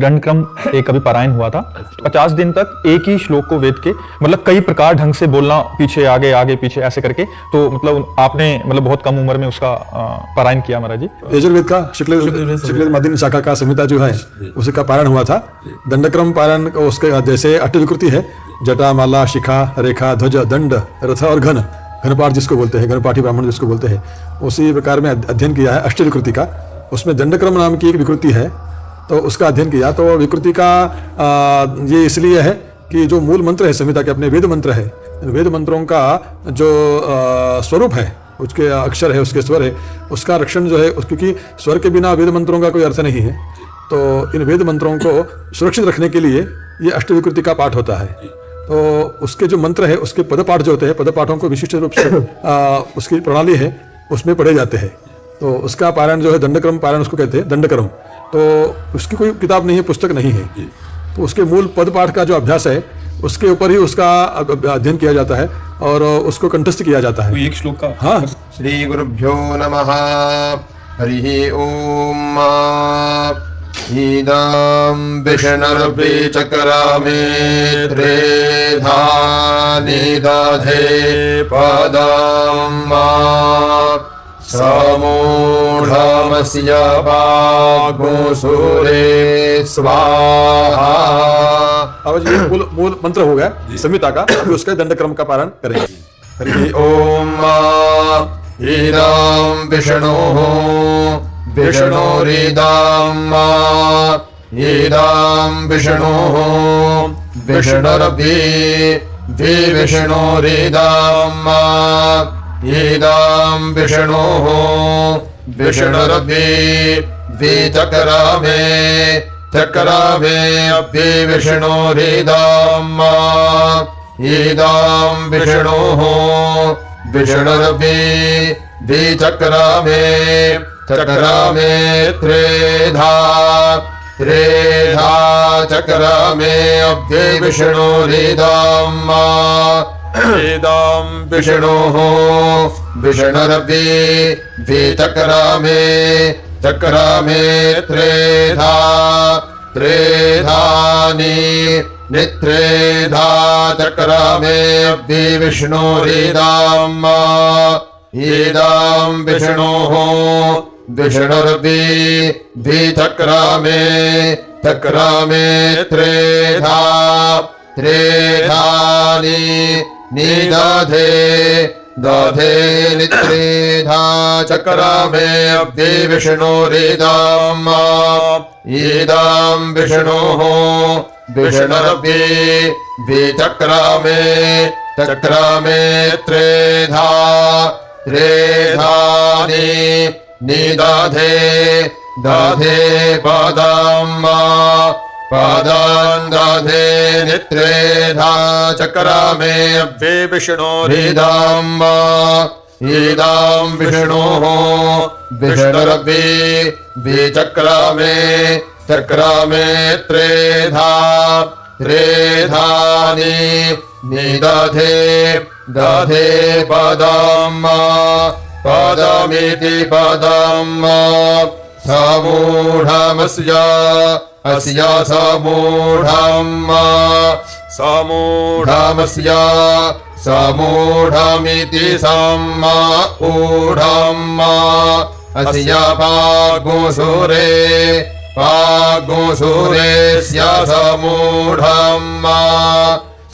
दंडक्रम एक अभी पारायण हुआ था। 50 दिन तक एक ही श्लोक को वेद के मतलब कई प्रकार ढंग से बोलना, पीछे आगे आगे पीछे ऐसे करके, तो मतलब आपने मतलब बहुत कम उम्र में उसका पारायण किया महाराज जी। यजुर्वेद का शुक्ल मध्यम शाखा का संहिता जो है उसी का पारायण हुआ था। दंडक्रम पारायण उसके जैसे अष्टविकृति है, जटा, माला, शिखा, रेखा, ध्वज, दंड, रथ और घनपाठ जिसको बोलते हैं, घनपाठी ब्राह्मण जिसको बोलते हैं, उसी प्रकार में अध्ययन किया है अष्टविकृति का। उसमें दंडक्रम नाम की एक विकृति है, तो उसका अध्ययन किया। तो विकृति का ये इसलिए है कि जो मूल मंत्र है संहिता के, अपने वेद मंत्र है, इन वेद मंत्रों का जो स्वरूप है, उसके अक्षर है, उसके स्वर है, उसका रक्षण जो है, क्योंकि स्वर के बिना वेद मंत्रों का कोई अर्थ नहीं है। तो इन वेद मंत्रों को सुरक्षित रखने के लिए ये अष्टविकृति का पाठ होता है। तो उसके जो मंत्र है, उसके पदपाठ जो होते हैं, पदपाठों को विशिष्ट रूप से उसकी प्रणाली है उसमें पढ़े जाते हैं। तो उसका पारायण जो है दंडक्रम पारायण उसको कहते हैं, दंडक्रम। तो उसकी कोई किताब नहीं है, पुस्तक नहीं है, तो उसके मूल पद पाठ का जो अभ्यास है उसके ऊपर ही उसका अध्ययन किया जाता है और उसको कंठस्थ किया जाता है। एक श्लोक का। हाँ, श्री गुरुभ्यो नमः। हरि ओम। ईदां विष्णुर्पि चक्रामे त्रेधा निदधे पदम् समूढमस्य वाग्सूरे स्वाहा। अब ये मूल मंत्र हो गया संहिता का, अभी उसका दंडक्रम का पारायण करेंगे। हरि ओम। ईदां विष्णुः विष्णुरिदम् ईदां विष्णुः विष्णुर्वि विष्णुरिदम् ईदां विष्णुः विष्णुर्वि चक्रमे चक्रमे विष्णुरिदम् ईदां विष्णुः विष्णुर्वि चक्रमे चक्रमे त्रेधा चक्रमे विष्णुरिदम् ईदां विष्णुः विष्णुर्वि चक्रमे चक्रमे त्रेधानि नित्रेधा चक्रमे विष्णुरिदम् ईदां विष्णुः विष्णुर्वि चक्रमे चक्रमे त्रेधानि निदधे दधे नित्रेधा चक्रमे विष्णुरिदम् ईदां विष्णुः विष्णुर्वि चक्रमे चक्रमे त्रेधानि निदधे दधे पदम् दधे नित्रेधा चक्रमे विष्णुरिदम् ईदां विष्णुः विष्णुर्वि चक्रमे चक्रमे त्रेधानि निदधे दधे पदम् पदमिति पदम् समूढमस्य अस्य समूढमस्य समूढमिति समूढम् अस्य पागुसुरेस्य समूढम्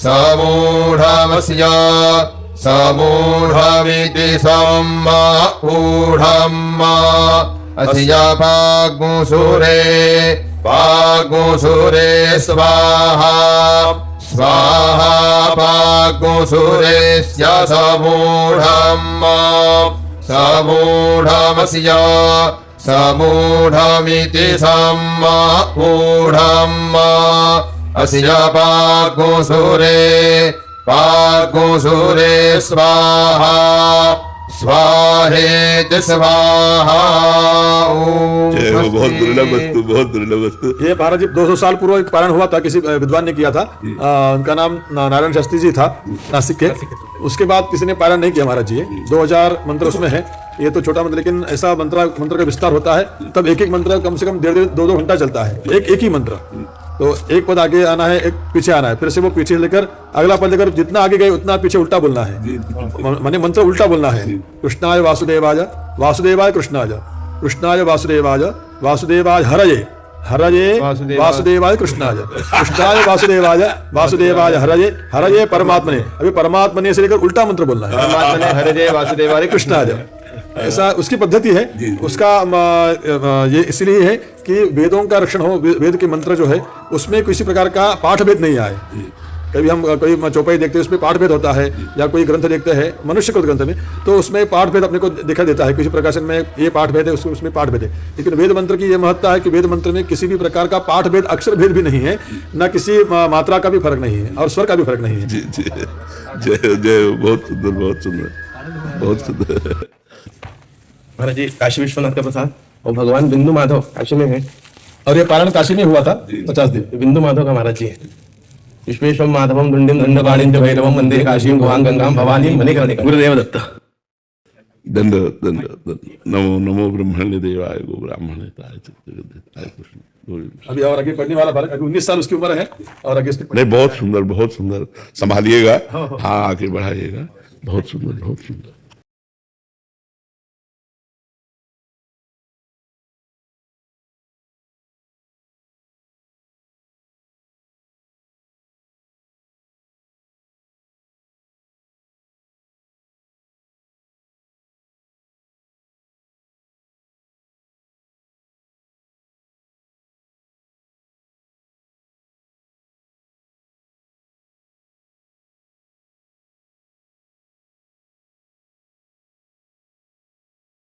समूढमस्य समूढमिति समूढम् अस्य पागुसुरे स्वाहा स्वाहा पागुसुरेस्य समूढम् समूढमस्य समूढमिति समूढम् अस्य पागुसुरे स्वाहा स्वाहेति स्वाहा। बहुत दुर्लभ वस्तु, बहुत दुर्लभ वस्तु। ये महाराज जी 200 साल पूर्व एक पारायण हुआ था, किसी विद्वान ने किया था। उनका नाम नारायण शास्त्री जी था, नासिक के। उसके बाद किसी ने पारायण नहीं किया महाराज जी। 2000 मंत्र उसमें है, ये तो छोटा मंत्र, लेकिन ऐसा मंत्र का विस्तार होता है तब एक एक मंत्र कम से कम 1.5-2 घंटा चलता है, एक ही मंत्र। तो एक पद आगे आना है, एक पीछे आना है, फिर से वो पीछे लेकर अगला पद लेकर जितना आगे गए उतना पीछे उल्टा बोलना है, माने मंत्र उल्टा बोलना है। कृष्णाय वासुदेवाय वासुदेवाय कृष्णाय कृष्णाय वासुदेवाय वासुदेवाय हरये हरये वासुदेवाय कृष्णाय कृष्णाय वासुदेवाय वासुदेवाय हरये हरये परमात्मने। अभी परमात्मने से लेकर उल्टा मंत्र बोलना है, परमात्मने हरये वासुदेवाय कृष्णाय। ऐसा उसकी पद्धति है। उसका ये इसलिए है कि वेदों का रक्षण हो, वेद के मंत्र जो है उसमें किसी प्रकार का पाठ भेद नहीं आए। कभी हम कोई चौपाई देखते हैं उसमें पाठ भेद होता है, या कोई ग्रंथ देखते हैं मनुष्य को ग्रंथ में, तो उसमें पाठ भेद अपने को दिखा देता है, किसी प्रकाशन में ये पाठ भेद है, उसमें पाठ भेद है। लेकिन वेद मंत्र की ये महत्ता है कि वेद मंत्र में किसी भी प्रकार का पाठ भेद, अक्षर भेद भी नहीं है, न किसी मात्रा का भी फर्क नहीं है और स्वर का भी फर्क नहीं है। जी जी जय जय, बहुत सुंदर बहुत सुंदर बहुत सुंदर। महाराज जी काशी विश्वनाथ का प्रसाद और भगवान बिंदु माधव काशी में है, और ये पारायण काशी में हुआ था 50 दिन। बिंदु माधव का महाराज जी है। विश्वेशम माधवम दुंडिम दंडपाणिम च भैरवम वंदे काशीम गुहां गंगाम भवानीम मणिकर्णिका। गुरुदेव दत्त। दंड दंड नमो नमो ब्रह्मण्य देवाय गो ब्राह्मणताय जगदेताय कृष्ण। अभी और आगे पढ़ने वाला बालक, अभी 19 साल उसकी उम्र है और आगे नहीं, बहुत सुंदर संभालिएगा, हाँ आगे बढ़ाइएगा, बहुत सुंदर बहुत सुंदर।